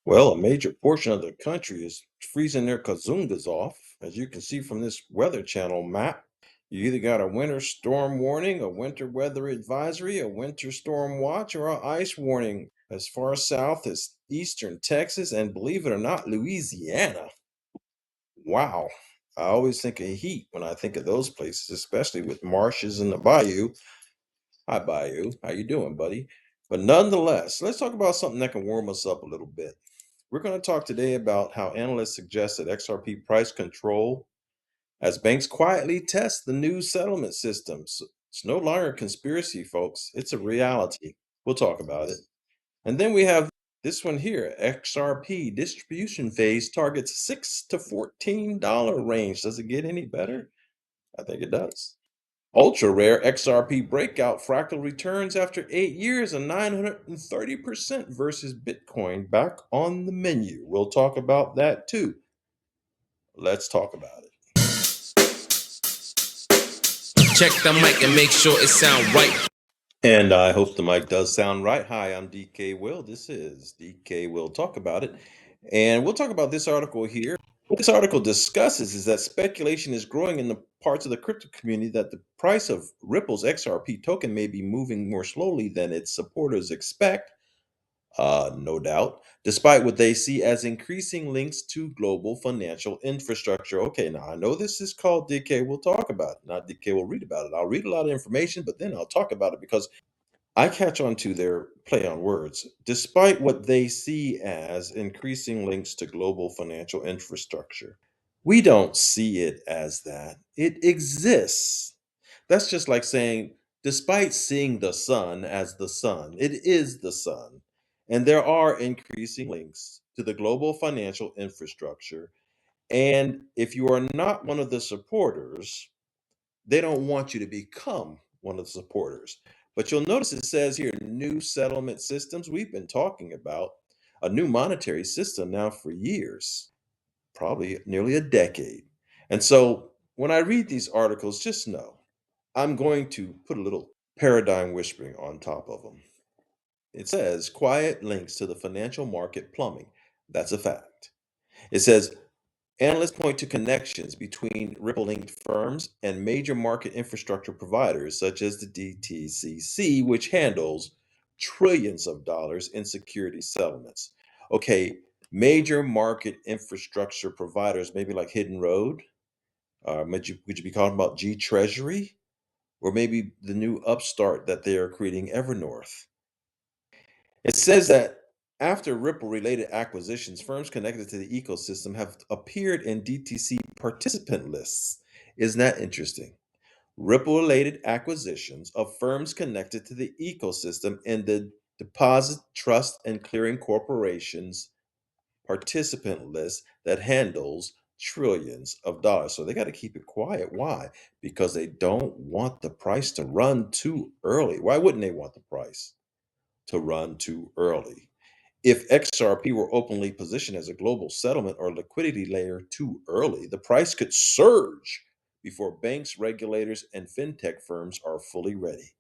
Well, a major portion of the country is freezing their kazungas off. As you can see from this Weather Channel map, you either got a winter storm warning, a winter weather advisory, a winter storm watch, or an ice warning as far south as eastern Texas and, believe it or not, Louisiana. Wow. I always think of heat when I think of those places, especially with marshes in the bayou. Hi, bayou. How you doing, buddy? But nonetheless, let's talk about something that can warm us up a little bit. We're going to talk today about how analysts suggest that XRP price control as banks quietly test the new settlement systems. It's no longer a conspiracy, folks. It's a reality. We'll talk about it. And then we have this one here, XRP distribution phase targets $6 to $14 range. Does it get any better? I think it does. Ultra rare XRP breakout fractal returns after 8 years and 930% versus Bitcoin back on the menu. We'll talk about that too. Let's talk about it. Check the mic and make sure it sound right. And I hope the mic does sound right. Hi, I'm DKWILL. This is DKWILL Talk About It. And we'll talk about this article here. What this article discusses is that speculation is growing in the parts of the crypto community that the price of Ripple's XRP token may be moving more slowly than its supporters expect. No doubt, despite what they see as increasing links to global financial infrastructure. Okay, now I know this is called DK. We'll talk about it, not DK. We'll read about it. I'll read a lot of information, but then I'll talk about it because I catch on to their play on words. Despite what they see as increasing links to global financial infrastructure, we don't see it as that. It exists. That's just like saying, despite seeing the sun as the sun, it is the sun. And there are increasing links to the global financial infrastructure. And if you are not one of the supporters, they don't want you to become one of the supporters. But you'll notice it says here new settlement systems. We've been talking about a new monetary system now for years, probably nearly a decade. And so when I read these articles, just know I'm going to put a little paradigm whispering on top of them. It says quiet links to the financial market plumbing. That's a fact. It says analysts point to connections between Ripple linked firms and major market infrastructure providers such as the DTCC, which handles trillions of dollars in security settlements. Okay, major market infrastructure providers, maybe like Hidden Road, would you be talking about G Treasury? Or maybe the new upstart that they are creating, Evernorth. It says that after Ripple related acquisitions, firms connected to the ecosystem have appeared in DTC participant lists. Isn't that interesting? Ripple related acquisitions of firms connected to the ecosystem in the Deposit Trust and Clearing Corporation's participant list that handles trillions of dollars. So they got to keep it quiet. Why? Because they don't want the price to run too early. Why wouldn't they want the price to run too early? If XRP were openly positioned as a global settlement or liquidity layer too early, the price could surge before banks, regulators, and fintech firms are fully ready.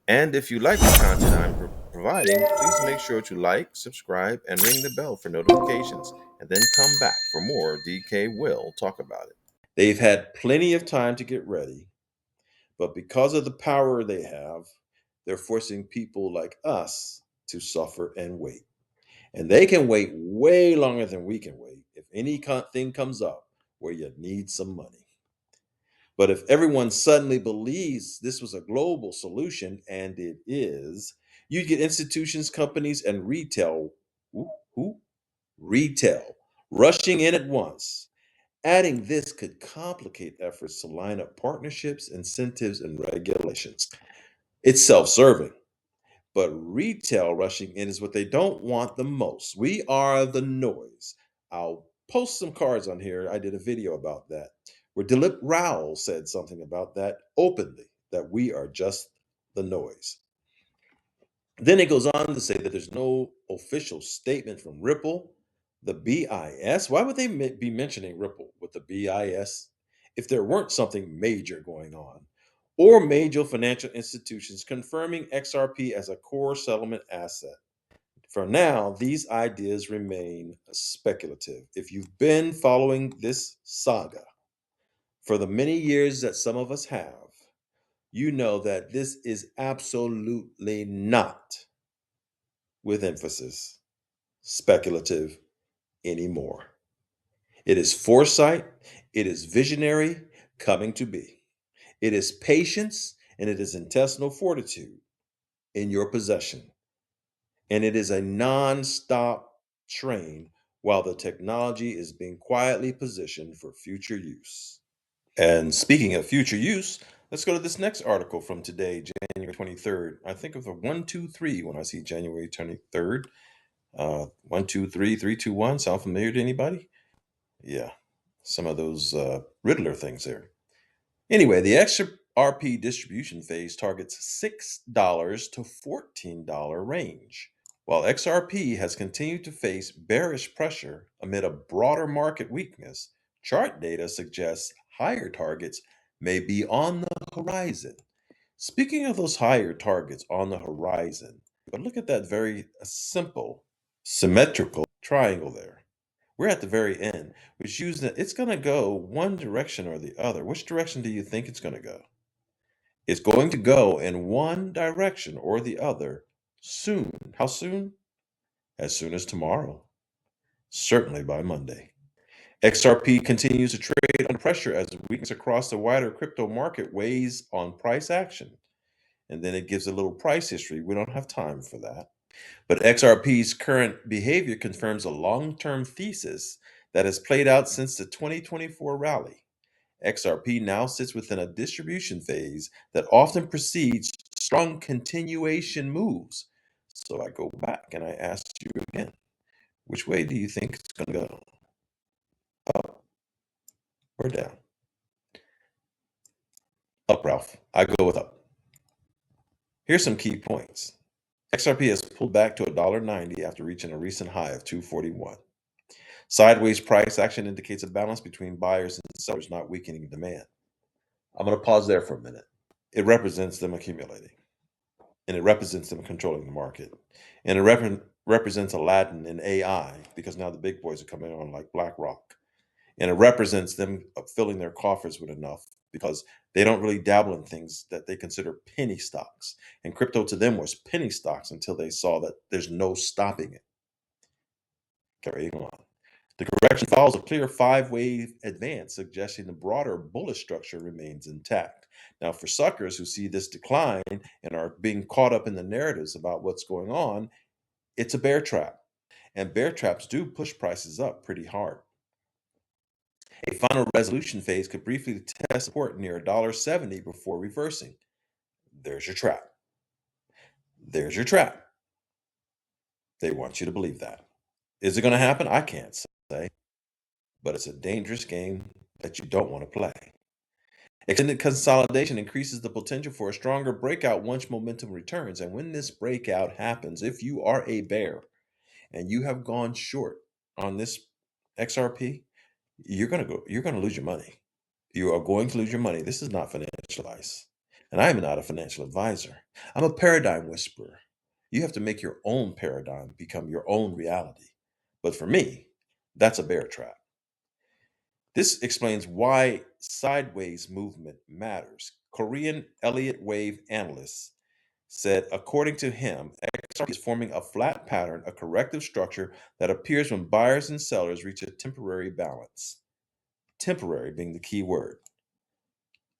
And if you like the content I'm providing, please make sure to like, subscribe, and ring the bell for notifications, and then come back for more DK Will Talk About It. They've had plenty of time to get ready, but because of the power they have, they're forcing people like us to suffer and wait. And they can wait way longer than we can wait if anything comes up where you need some money. But if everyone suddenly believes this was a global solution, and it is, you'd get institutions, companies, and who? Retail rushing in at once. Adding this could complicate efforts to line up partnerships, incentives, and regulations. It's self serving, but retail rushing in is what they don't want the most. We are the noise. I'll post some cards on here. I did a video about that where Dilip Rao said something about that openly, that we are just the noise. Then it goes on to say that there's no official statement from Ripple, the BIS. Why would they be mentioning Ripple with the BIS if there weren't something major going on? Or major financial institutions confirming XRP as a core settlement asset. For now, these ideas remain speculative. If you've been following this saga for the many years that some of us have, you know that this is absolutely not, with emphasis, speculative anymore. It is foresight, it is visionary coming to be. It is patience and it is intestinal fortitude in your possession. And it is a non-stop train while the technology is being quietly positioned for future use. And speaking of future use, let's go to this next article from today, January 23rd. I think of a 123 when I see January 23rd. 123, 321. Sound familiar to anybody? Yeah, some of those Riddler things there. Anyway, the XRP distribution phase targets $6 to $14 range. While XRP has continued to face bearish pressure amid a broader market weakness, chart data suggests higher targets may be on the horizon. Speaking of those higher targets on the horizon, but look at that very simple symmetrical triangle there. We're at the very end, which means that it's going to go one direction or the other. Which direction do you think it's going to go? It's going to go in one direction or the other soon. How soon? As soon as tomorrow. Certainly by Monday. XRP continues to trade under pressure as weakness across the wider crypto market weighs on price action. And then it gives a little price history. We don't have time for that. But XRP's current behavior confirms a long term thesis that has played out since the 2024 rally. XRP now sits within a distribution phase that often precedes strong continuation moves. So I go back and I ask you again, which way do you think it's going to go? Up or down? Up, Ralph. I go with up. Here's some key points. XRP has pulled back to $1.90 after reaching a recent high of 241. Sideways price action indicates a balance between buyers and sellers, not weakening demand. I'm going to pause there for a minute. It represents them accumulating, and it represents them controlling the market, and it represents Aladdin and AI because now the big boys are coming on like BlackRock, and it represents them filling their coffers with enough because they don't really dabble in things that they consider penny stocks, and crypto to them was penny stocks until they saw that there's no stopping it. Carrying on. The correction follows a clear five-wave advance, suggesting the broader bullish structure remains intact. Now, for suckers who see this decline and are being caught up in the narratives about what's going on, it's a bear trap. And bear traps do push prices up pretty hard. A final resolution phase could briefly test support near $1.70 before reversing. There's your trap. There's your trap. They want you to believe that. Is it going to happen? I can't say. But it's a dangerous game that you don't want to play. Extended consolidation increases the potential for a stronger breakout once momentum returns. And when this breakout happens, if you are a bear and you have gone short on this XRP, you're going to lose your money. You are going to lose your money. This is not financial advice. And I am not a financial advisor. I'm a paradigm whisperer. You have to make your own paradigm become your own reality. But for me, that's a bear trap. This explains why sideways movement matters. Korean Elliott Wave analyst said, according to him, XRP is forming a flat pattern, a corrective structure that appears when buyers and sellers reach a temporary balance. Temporary being the key word.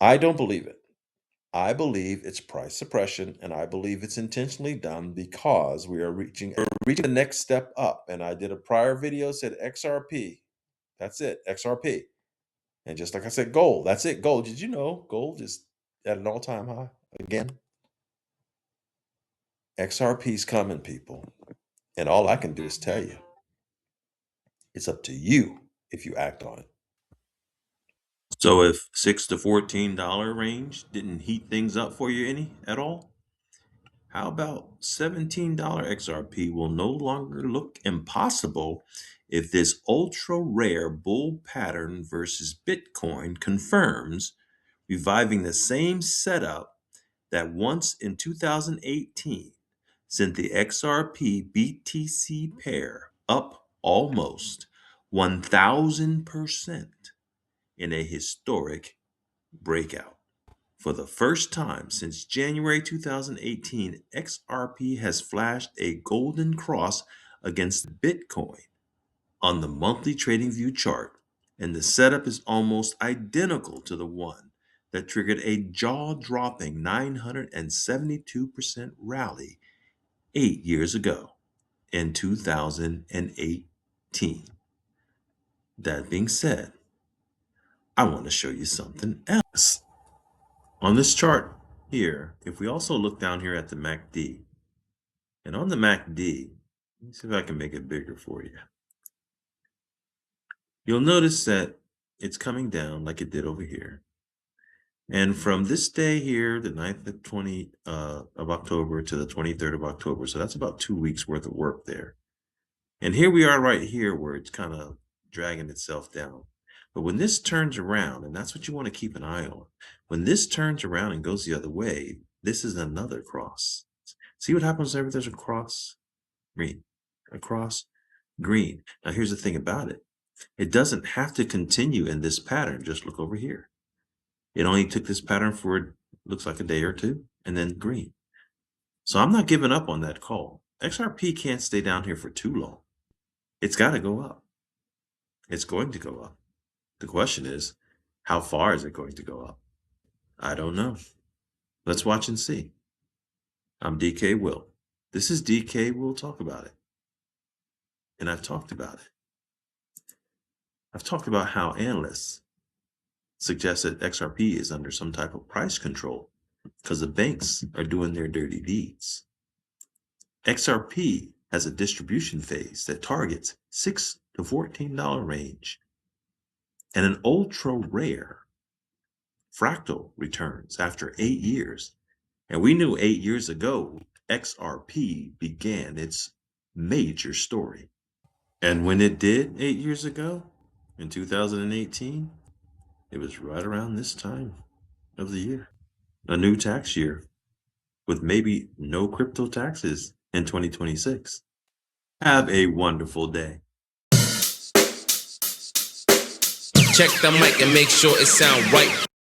I don't believe it. I believe it's price suppression, and I believe it's intentionally done because we're reaching the next step up. And I did a prior video said XRP. That's it, XRP. And just like I said, gold. That's it. Gold. Did you know gold is at an all-time high again? XRP's coming, people. And all I can do is tell you, it's up to you if you act on it. So if $6 to $14 range didn't heat things up for you any at all, how about $17 XRP will no longer look impossible if this ultra rare bull pattern versus Bitcoin confirms, reviving the same setup that once in 2018 sent the XRP BTC pair up almost 1,000% in a historic breakout. For the first time since January 2018, XRP has flashed a golden cross against Bitcoin on the monthly TradingView chart, and the setup is almost identical to the one that triggered a jaw-dropping 972% rally 8 years ago in 2018. That being said, I want to show you something else. On this chart here, if we also look down here at the MACD, and on the MACD, let me see if I can make it bigger for you. You'll notice that it's coming down like it did over here. And from this day here, the 9th of October to the 23rd of October, so that's about 2 weeks worth of work there. And here we are right here where it's kind of dragging itself down. But when this turns around, and that's what you want to keep an eye on, when this turns around and goes the other way, this is another cross. See what happens whenever there's a cross? Green. A cross? Green. Now here's the thing about it. It doesn't have to continue in this pattern. Just look over here. It only took this pattern for, looks like a day or two, and then green. So I'm not giving up on that call. XRP can't stay down here for too long. It's got to go up. It's going to go up. The question is, how far is it going to go up? I don't know. Let's watch and see. I'm DK Will. This is DK Will Talk About It. And I've talked about it. I've talked about how analysts suggest that XRP is under some type of price control because the banks are doing their dirty deeds. XRP has a distribution phase that targets $6 to $14 range and an ultra rare fractal returns after 8 years. And we knew 8 years ago, XRP began its major story. And when it did 8 years ago, in 2018, it was right around this time of the year, a new tax year with maybe no crypto taxes in 2026. Have a wonderful day. Check the mic and make sure it sound right.